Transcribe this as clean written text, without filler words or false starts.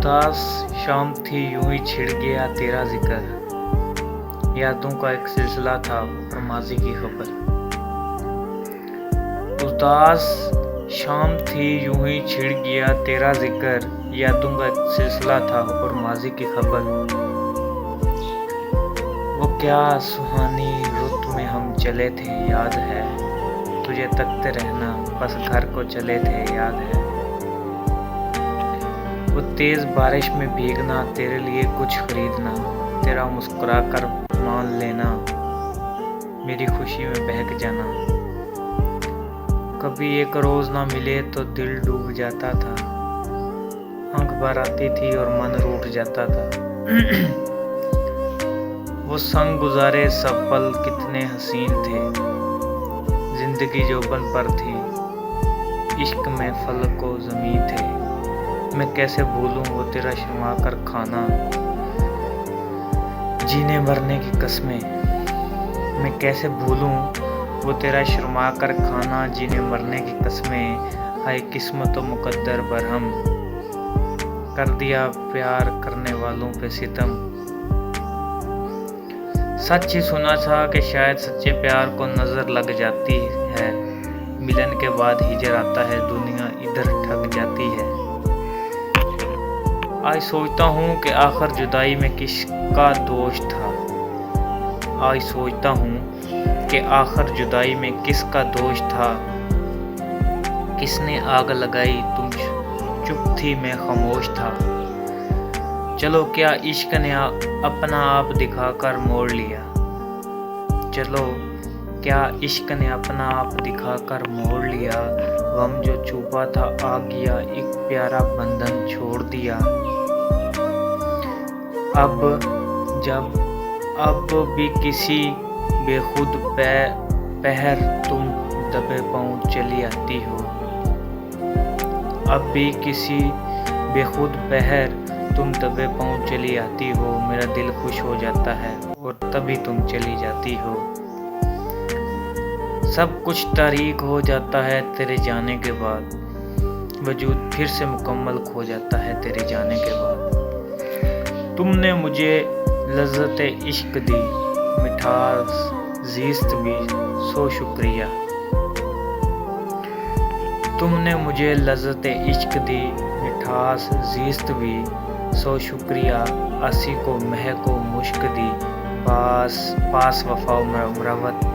उदास शाम थी यूं ही छिड़ गया तेरा जिक्र, यादों का एक सिलसिला था और माजी की खबर। उदास शाम थी यूं ही छिड़ गया तेरा जिक्र, यादों का एक सिलसिला था और माजी की खबर। वो क्या सुहानी रुत में हम चले थे याद है, तुझे तकते रहना बस घर को चले थे याद है। वो तेज बारिश में भीगना, तेरे लिए कुछ खरीदना, तेरा मुस्कुरा कर मान लेना, मेरी खुशी में बहक जाना। कभी एक रोज ना मिले तो दिल डूब जाता था, आंख भर आती थी और मन रूठ जाता था। वो संग गुजारे सब पल कितने हसीन थे, जिंदगी जोबन पर थी, इश्क में फलक व ज़मीं थे। मैं कैसे भूलूं वो तेरा शर्मा कर खाना, जीने मरने की कस्में। मैं कैसे भूलूं वो तेरा शर्मा कर खाना, जीने मरने की कस्में। हाय किस्मत व मुकद्दर बरहम, कर दिया प्यार करने वालों पे सितम। सच ही सुना था कि शायद सच्चे प्यार को नजर लग जाती है, मिलन के बाद हिजर आता है, दुनिया इधर ठग जाती है। आज सोचता हूँ कि आखिर जुदाई में किसका दोष था, आज सोचता हूँ कि आखिर जुदाई में किसका दोष था। किसने आग लगाई तुम चुप थी मैं खामोश था। चलो क्या इश्क ने अपना आप दिखाकर मोड़ लिया, चलो क्या इश्क ने अपना आप दिखाकर मोड़ लिया। गम जो छुपा था आ गया, एक प्यारा बंधन छोड़ दिया। अब भी किसी बेखुद पहर तुम दबे पाँव चली आती हो। अब भी किसी बेखुद पहर तुम दबे पाँव चली आती हो। मेरा दिल खुश हो जाता है और तभी तुम चली जाती हो। सब कुछ तारीक हो जाता है तेरे जाने के बाद, वजूद फिर से मुकम्मल खो जाता है तेरे जाने के बाद। तुमने मुझे लज़्ज़त इश्क दी, मिठास ज़ीस्त भी, सो शुक्रिया। तुमने मुझे लज़्ज़त इश्क दी, मिठास ज़ीस्त भी, सो शुक्रिया। आसी को महक को मुश्क दी, पास वफ़ा मरवत